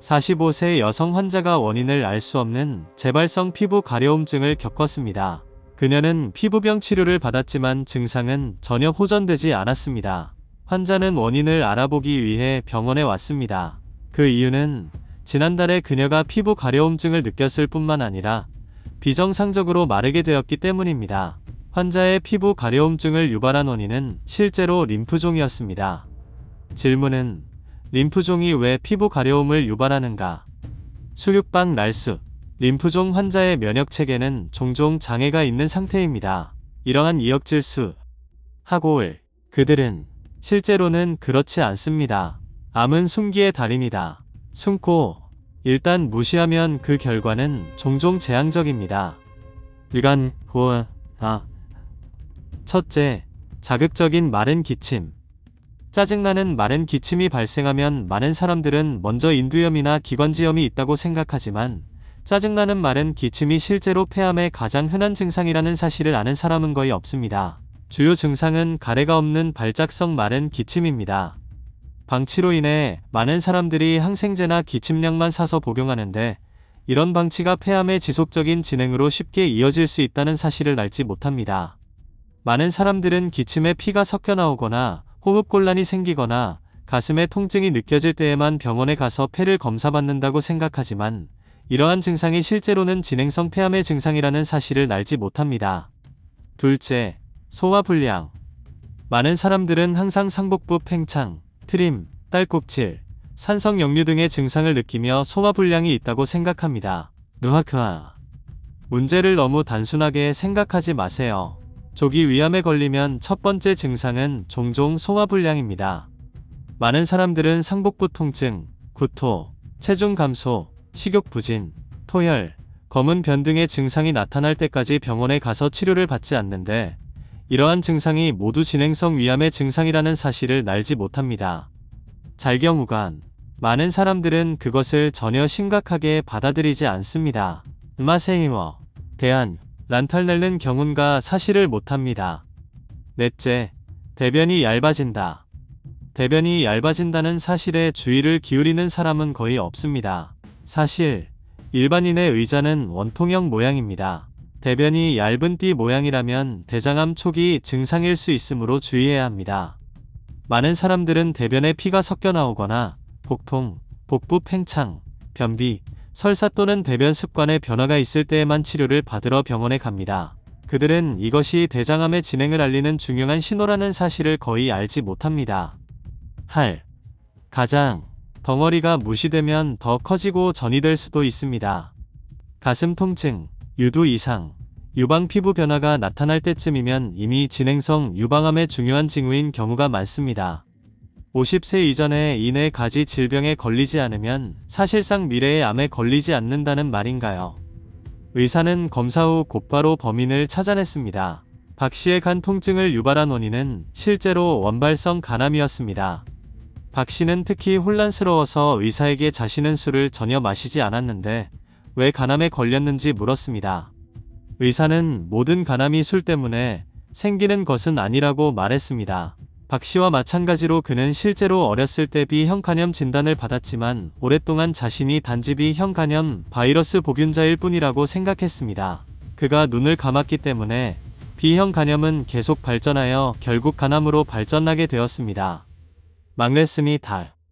45세 여성 환자가 원인을 알 수 없는 재발성 피부 가려움증을 겪었습니다. 그녀는 피부병 치료를 받았지만 증상은 전혀 호전되지 않았습니다. 환자는 원인을 알아보기 위해 병원에 왔습니다. 그 이유는 지난달에 그녀가 피부 가려움증을 느꼈을 뿐만 아니라 비정상적으로 마르게 되었기 때문입니다. 환자의 피부 가려움증을 유발한 원인은 실제로 림프종이었습니다. 질문은 림프종이 왜 피부 가려움을 유발하는가? 수육방 랄수. 림프종 환자의 면역체계는 종종 장애가 있는 상태입니다. 이러한 이역질수 하고을 그들은 실제로는 그렇지 않습니다. 암은 숨기의 달인이다. 숨고 일단 무시하면 그 결과는 종종 재앙적입니다. 일간 후어 첫째, 자극적인 마른 기침. 짜증나는 마른 기침이 발생하면 많은 사람들은 먼저 인두염이나 기관지염이 있다고 생각하지만 짜증나는 마른 기침이 실제로 폐암의 가장 흔한 증상이라는 사실을 아는 사람은 거의 없습니다. 주요 증상은 가래가 없는 발작성 마른 기침입니다. 방치로 인해 많은 사람들이 항생제나 기침약만 사서 복용하는데 이런 방치가 폐암의 지속적인 진행으로 쉽게 이어질 수 있다는 사실을 알지 못합니다. 많은 사람들은 기침에 피가 섞여 나오거나 호흡곤란이 생기거나 가슴에 통증이 느껴질 때에만 병원에 가서 폐를 검사받는다고 생각하지만 이러한 증상이 실제로는 진행성 폐암의 증상이라는 사실을 알지 못합니다. 둘째, 소화불량. 많은 사람들은 항상 상복부 팽창, 트림, 딸꾹질, 산성역류 등의 증상을 느끼며 소화불량이 있다고 생각합니다. 누하크아. 문제를 너무 단순하게 생각하지 마세요. 조기 위암에 걸리면 첫 번째 증상은 종종 소화불량입니다. 많은 사람들은 상복부 통증, 구토, 체중 감소, 식욕 부진, 토열, 검은 변 등의 증상이 나타날 때까지 병원에 가서 치료를 받지 않는데 이러한 증상이 모두 진행성 위암의 증상이라는 사실을 알지 못합니다. 잘경우관. 많은 사람들은 그것을 전혀 심각하게 받아들이지 않습니다. 마세이머. 대안. 란탈렐는 경운과 사실을 못합니다. 넷째, 대변이 얇아진다. 대변이 얇아진다는 사실에 주의를 기울이는 사람은 거의 없습니다. 사실, 일반인의 의자는 원통형 모양입니다. 대변이 얇은 띠 모양이라면 대장암 초기 증상일 수 있으므로 주의해야 합니다. 많은 사람들은 대변에 피가 섞여 나오거나 복통, 복부 팽창, 변비, 설사 또는 배변 습관의 변화가 있을 때에만 치료를 받으러 병원에 갑니다. 그들은 이것이 대장암의 진행을 알리는 중요한 신호라는 사실을 거의 알지 못합니다. 가장, 덩어리가 무시되면 더 커지고 전이될 수도 있습니다. 가슴 통증, 유두 이상, 유방 피부 변화가 나타날 때쯤이면 이미 진행성 유방암의 중요한 징후인 경우가 많습니다. 50세 이전에 이 네 가지 질병에 걸리지 않으면 사실상 미래의 암에 걸리지 않는다는 말인가요? 의사는 검사 후 곧바로 범인을 찾아냈습니다. 박 씨의 간 통증을 유발한 원인은 실제로 원발성 간암이었습니다. 박 씨는 특히 혼란스러워서 의사에게 자신은 술을 전혀 마시지 않았는데 왜 간암에 걸렸는지 물었습니다. 의사는 모든 간암이 술 때문에 생기는 것은 아니라고 말했습니다. 박 씨와 마찬가지로 그는 실제로 어렸을 때 B형 간염 진단을 받았지만 오랫동안 자신이 단지 B형 간염 바이러스 보균자일 뿐이라고 생각했습니다. 그가 눈을 감았기 때문에 B형 간염은 계속 발전하여 결국 간암으로 발전하게 되었습니다. 막레슨이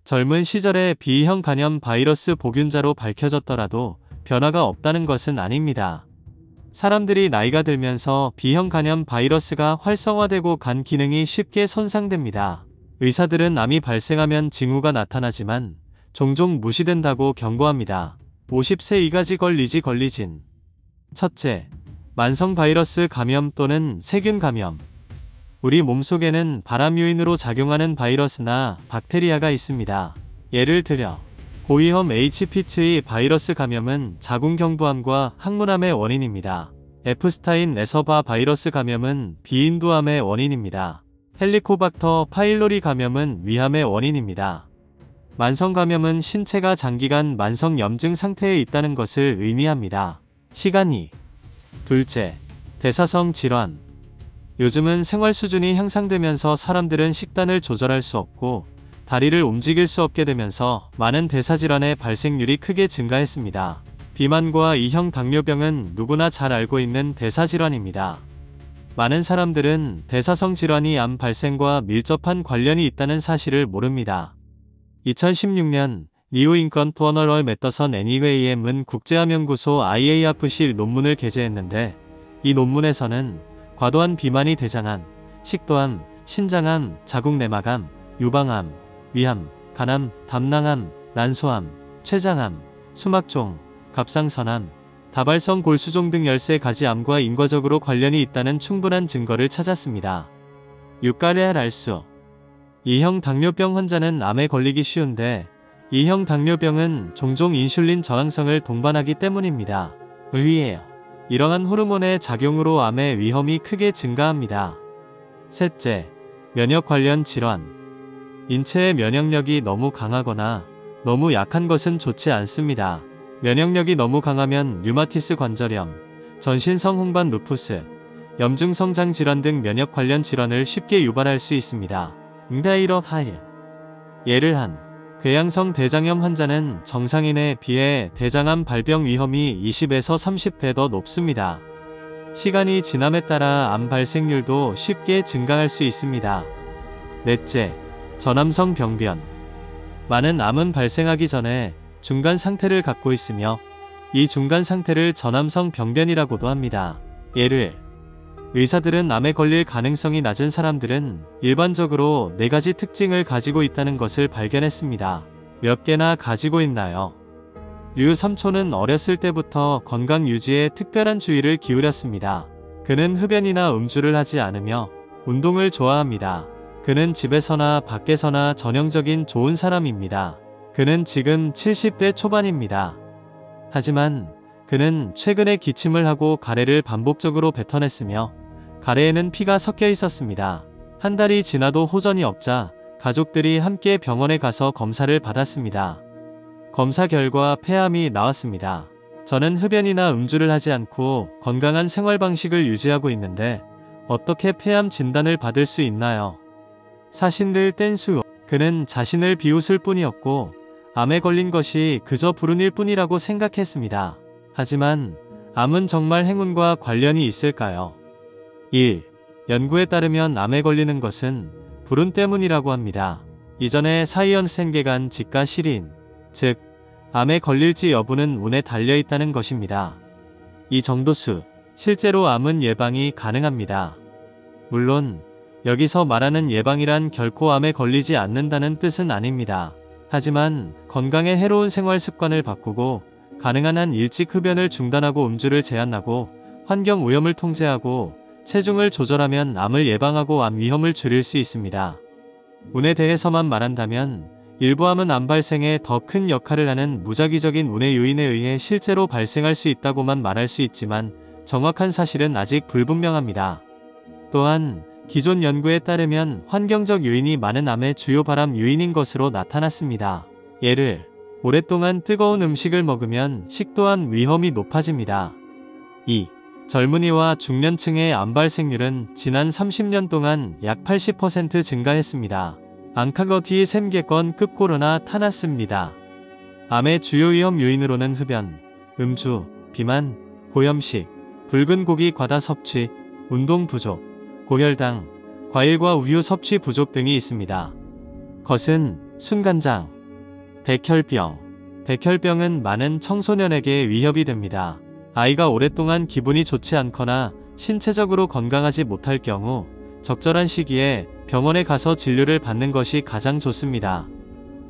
젊은 시절에 B형 간염 바이러스 보균자로 밝혀졌더라도 변화가 없다는 것은 아닙니다. 사람들이 나이가 들면서 B형 간염 바이러스가 활성화되고 간 기능이 쉽게 손상됩니다. 의사들은 암이 발생하면 징후가 나타나지만 종종 무시된다고 경고합니다. 50세 이가지 걸리진. 첫째, 만성 바이러스 감염 또는 세균 감염. 우리 몸속에는 발암 요인으로 작용하는 바이러스나 박테리아가 있습니다. 예를 들어 고위험 HPV 바이러스 감염은 자궁경부암과 항문암의 원인입니다. 에프스타인 레서바 바이러스 감염은 비인두암의 원인입니다. 헬리코박터 파일로리 감염은 위암의 원인입니다. 만성 감염은 신체가 장기간 만성 염증 상태에 있다는 것을 의미합니다. 시간이. 둘째, 대사성 질환. 요즘은 생활 수준이 향상되면서 사람들은 식단을 조절할 수 없고 다리를 움직일 수 없게 되면서 많은 대사질환의 발생률이 크게 증가했습니다. 비만과 I형 당뇨병은 누구나 잘 알고 있는 대사질환입니다. 많은 사람들은 대사성 질환이 암 발생과 밀접한 관련이 있다는 사실을 모릅니다. 2016년 뉴 잉글랜드 저널 메디슨 NEAM은 국제암연구소 IARC 논문을 게재했는데 이 논문에서는 과도한 비만이 대장암, 식도암, 신장암, 자궁내막암, 유방암, 위암, 간암, 담낭암, 난소암, 췌장암, 수막종, 갑상선암, 다발성 골수종 등 13가지 암과 인과적으로 관련이 있다는 충분한 증거를 찾았습니다. 유가레알 알수 I형 당뇨병 환자는 암에 걸리기 쉬운데 I형 당뇨병은 종종 인슐린 저항성을 동반하기 때문입니다. 의외예요. 이러한 호르몬의 작용으로 암의 위험이 크게 증가합니다. 셋째, 면역 관련 질환. 인체의 면역력이 너무 강하거나 너무 약한 것은 좋지 않습니다. 면역력이 너무 강하면 류마티스 관절염, 전신성 홍반 루푸스, 염증 성장 질환 등 면역 관련 질환을 쉽게 유발할 수 있습니다. 예를 한 궤양성 대장염 환자는 정상인에 비해 대장암 발병 위험이 20에서 30배 더 높습니다. 시간이 지남에 따라 암 발생률도 쉽게 증가할 수 있습니다. 넷째, 저남성 병변. 많은 암은 발생하기 전에 중간 상태를 갖고 있으며 이 중간 상태를 저남성 병변이라고도 합니다. 의사들은 암에 걸릴 가능성이 낮은 사람들은 일반적으로 4가지 특징을 가지고 있다는 것을 발견했습니다. 몇 개나 가지고 있나요? 류 삼촌은 어렸을 때부터 건강 유지에 특별한 주의를 기울였습니다. 그는 흡연이나 음주를 하지 않으며 운동을 좋아합니다. 그는 집에서나 밖에서나 전형적인 좋은 사람입니다. 그는 지금 70대 초반입니다. 하지만 그는 최근에 기침을 하고 가래를 반복적으로 뱉어냈으며 가래에는 피가 섞여 있었습니다. 한 달이 지나도 호전이 없자 가족들이 함께 병원에 가서 검사를 받았습니다. 검사 결과 폐암이 나왔습니다. 저는 흡연이나 음주를 하지 않고 건강한 생활 방식을 유지하고 있는데 어떻게 폐암 진단을 받을 수 있나요? 사신들 댄수. 그는 자신을 비웃을 뿐이었고 암에 걸린 것이 그저 불운일 뿐이라고 생각했습니다. 하지만 암은 정말 행운과 관련이 있을까요? 1. 연구에 따르면 암에 걸리는 것은 불운 때문이라고 합니다. 이전에 사이언스계간 직가 실인, 즉 암에 걸릴지 여부는 운에 달려있다는 것입니다. 이 정도수, 실제로 암은 예방이 가능합니다. 물론 여기서 말하는 예방이란 결코 암에 걸리지 않는다는 뜻은 아닙니다. 하지만 건강에 해로운 생활 습관을 바꾸고 가능한 한 일찍 흡연을 중단하고 음주를 제한하고 환경 오염을 통제하고 체중을 조절하면 암을 예방하고 암 위험을 줄일 수 있습니다. 운에 대해서만 말한다면 일부 암은 암 발생에 더 큰 역할을 하는 무작위적인 운의 요인에 의해 실제로 발생할 수 있다고만 말할 수 있지만 정확한 사실은 아직 불분명합니다. 또한 기존 연구에 따르면 환경적 요인이 많은 암의 주요 발암 요인인 것으로 나타났습니다. 오랫동안 뜨거운 음식을 먹으면 식도암 위험이 높아집니다. 2. 젊은이와 중년층의 암 발생률은 지난 30년 동안 약 80% 증가했습니다. 앙카거티 샘개권,급 코로나 타났습니다. 암의 주요 위험 요인으로는 흡연, 음주, 비만, 고염식, 붉은 고기 과다 섭취, 운동 부족, 고혈당, 과일과 우유 섭취 부족 등이 있습니다. 것은 순간장, 백혈병. 백혈병은 많은 청소년에게 위협이 됩니다. 아이가 오랫동안 기분이 좋지 않거나 신체적으로 건강하지 못할 경우 적절한 시기에 병원에 가서 진료를 받는 것이 가장 좋습니다.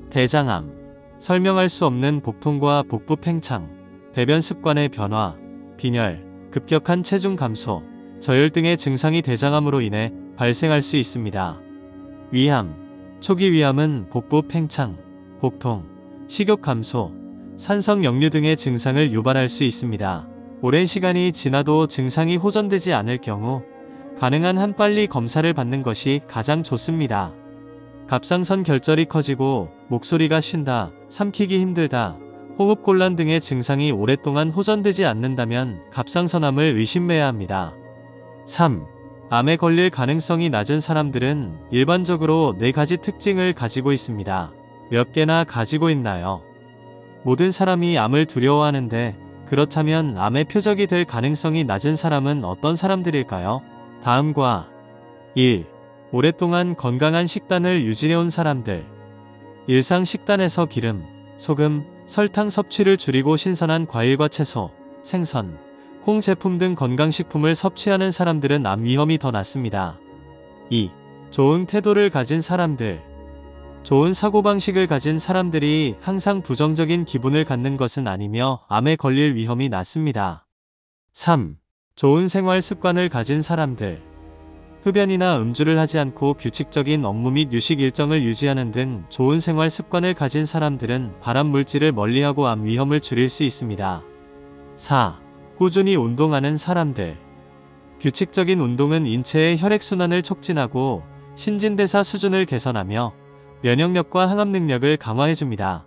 대장암. 설명할 수 없는 복통과 복부 팽창, 배변 습관의 변화, 빈혈, 급격한 체중 감소, 저혈 등의 증상이 대장암으로 인해 발생할 수 있습니다. 위암. 초기 위암은 복부 팽창, 복통, 식욕 감소, 산성 역류 등의 증상을 유발할 수 있습니다. 오랜 시간이 지나도 증상이 호전되지 않을 경우 가능한 한 빨리 검사를 받는 것이 가장 좋습니다. 갑상선 결절이 커지고 목소리가 쉰다, 삼키기 힘들다, 호흡곤란 등의 증상이 오랫동안 호전되지 않는다면 갑상선암을 의심해야 합니다. 3. 암에 걸릴 가능성이 낮은 사람들은 일반적으로 4가지 특징을 가지고 있습니다. 몇 개나 가지고 있나요? 모든 사람이 암을 두려워하는데 그렇다면 암의 표적이 될 가능성이 낮은 사람은 어떤 사람들일까요? 다음과 1. 오랫동안 건강한 식단을 유지해온 사람들. 일상 식단에서 기름, 소금, 설탕 섭취를 줄이고 신선한 과일과 채소, 생선, 콩 제품 등 건강식품을 섭취하는 사람들은 암 위험이 더 낮습니다. 2. 좋은 태도를 가진 사람들. 좋은 사고방식을 가진 사람들이 항상 부정적인 기분을 갖는 것은 아니며 암에 걸릴 위험이 낮습니다. 3. 좋은 생활 습관을 가진 사람들. 흡연이나 음주를 하지 않고 규칙적인 업무 및 휴식 일정을 유지하는 등 좋은 생활 습관을 가진 사람들은 발암 물질을 멀리하고 암 위험을 줄일 수 있습니다. 4. 꾸준히 운동하는 사람들. 규칙적인 운동은 인체의 혈액순환을 촉진하고 신진대사 수준을 개선하며 면역력과 항암 능력을 강화해줍니다.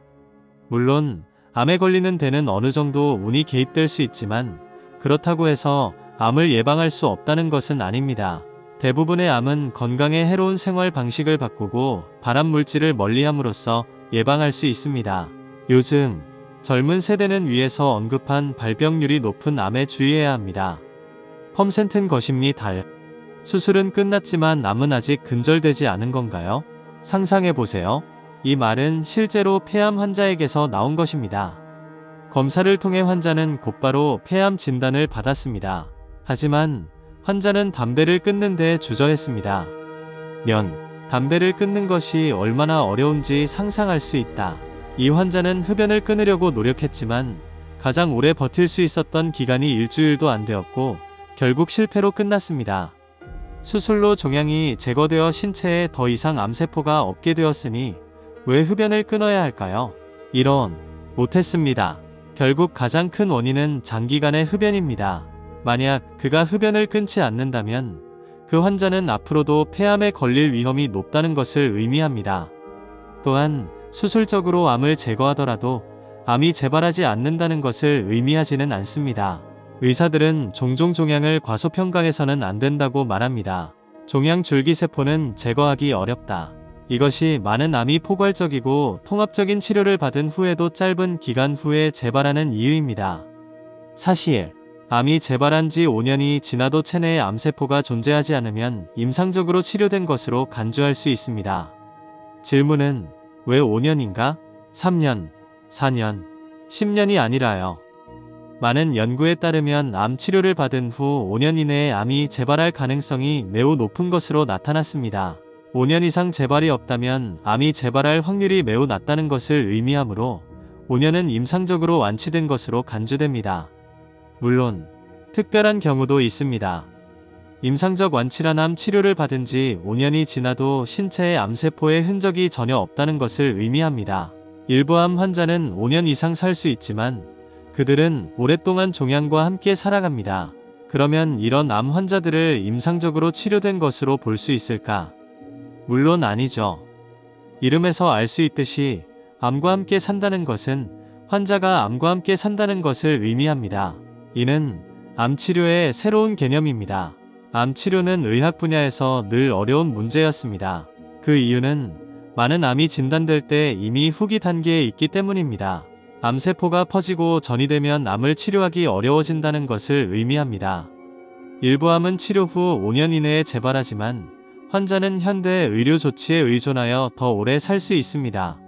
물론 암에 걸리는 데는 어느 정도 운이 개입될 수 있지만 그렇다고 해서 암을 예방할 수 없다는 것은 아닙니다. 대부분의 암은 건강에 해로운 생활 방식을 바꾸고 발암 물질을 멀리함으로써 예방할 수 있습니다. 요즘 젊은 세대는 위에서 언급한 발병률이 높은 암에 주의해야 합니다. 펌센튼 거심리 달. 수술은 끝났지만 암은 아직 근절되지 않은 건가요? 상상해보세요. 이 말은 실제로 폐암 환자에게서 나온 것입니다. 검사를 통해 환자는 곧바로 폐암 진단을 받았습니다. 하지만 환자는 담배를 끊는 데 주저했습니다. 담배를 끊는 것이 얼마나 어려운지 상상할 수 있다. 이 환자는 흡연을 끊으려고 노력했지만 가장 오래 버틸 수 있었던 기간이 일주일도 안 되었고 결국 실패로 끝났습니다. 수술로 종양이 제거되어 신체에 더 이상 암세포가 없게 되었으니 왜 흡연을 끊어야 할까요? 이런, 못했습니다. 결국 가장 큰 원인은 장기간의 흡연입니다. 만약 그가 흡연을 끊지 않는다면 그 환자는 앞으로도 폐암에 걸릴 위험이 높다는 것을 의미합니다. 또한 수술적으로 암을 제거하더라도 암이 재발하지 않는다는 것을 의미하지는 않습니다. 의사들은 종종 종양을 과소평가해서는 안 된다고 말합니다. 종양 줄기세포는 제거하기 어렵다. 이것이 많은 암이 포괄적이고 통합적인 치료를 받은 후에도 짧은 기간 후에 재발하는 이유입니다. 사실 암이 재발한 지 5년이 지나도 체내에 암세포가 존재하지 않으면 임상적으로 치료된 것으로 간주할 수 있습니다. 질문은 왜 5년인가? 3년, 4년, 10년이 아니라요. 많은 연구에 따르면 암 치료를 받은 후 5년 이내에 암이 재발할 가능성이 매우 높은 것으로 나타났습니다. 5년 이상 재발이 없다면 암이 재발할 확률이 매우 낮다는 것을 의미하므로 5년은 임상적으로 완치된 것으로 간주됩니다. 물론 특별한 경우도 있습니다. 임상적 완치란 암 치료를 받은 지 5년이 지나도 신체에 암세포의 흔적이 전혀 없다는 것을 의미합니다. 일부 암 환자는 5년 이상 살 수 있지만 그들은 오랫동안 종양과 함께 살아갑니다. 그러면 이런 암 환자들을 임상적으로 치료된 것으로 볼 수 있을까? 물론 아니죠. 이름에서 알 수 있듯이 암과 함께 산다는 것은 환자가 암과 함께 산다는 것을 의미합니다. 이는 암 치료의 새로운 개념입니다. 암 치료는 의학 분야에서 늘 어려운 문제였습니다. 그 이유는 많은 암이 진단될 때 이미 후기 단계에 있기 때문입니다. 암세포가 퍼지고 전이되면 암을 치료하기 어려워진다는 것을 의미합니다. 일부 암은 치료 후 5년 이내에 재발하지만 환자는 현대 의료 조치에 의존하여 더 오래 살 수 있습니다.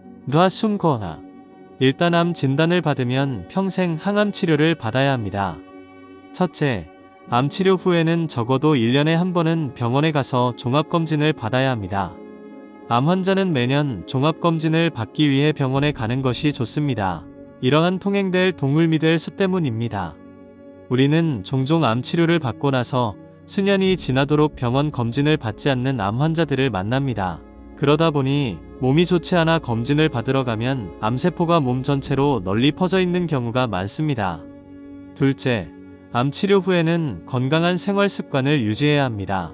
숨거나 일단 암 진단을 받으면 평생 항암 치료를 받아야 합니다. 첫째, 암 치료 후에는 적어도 1년에 한 번은 병원에 가서 종합검진을 받아야 합니다. 암 환자는 매년 종합검진을 받기 위해 병원에 가는 것이 좋습니다. 이러한 통행될 동물미될 수 때문입니다. 우리는 종종 암 치료를 받고 나서 수년이 지나도록 병원 검진을 받지 않는 암 환자들을 만납니다. 그러다 보니 몸이 좋지 않아 검진을 받으러 가면 암세포가 몸 전체로 널리 퍼져 있는 경우가 많습니다. 둘째, 암 치료 후에는 건강한 생활 습관을 유지해야 합니다.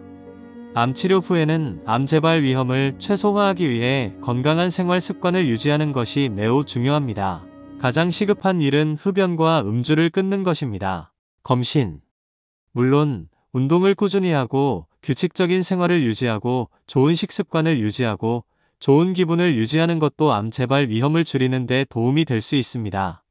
암 치료 후에는 암 재발 위험을 최소화하기 위해 건강한 생활 습관을 유지하는 것이 매우 중요합니다. 가장 시급한 일은 흡연과 음주를 끊는 것입니다. 검신. 물론 운동을 꾸준히 하고 규칙적인 생활을 유지하고 좋은 식습관을 유지하고 좋은 기분을 유지하는 것도 암 재발 위험을 줄이는 데 도움이 될 수 있습니다.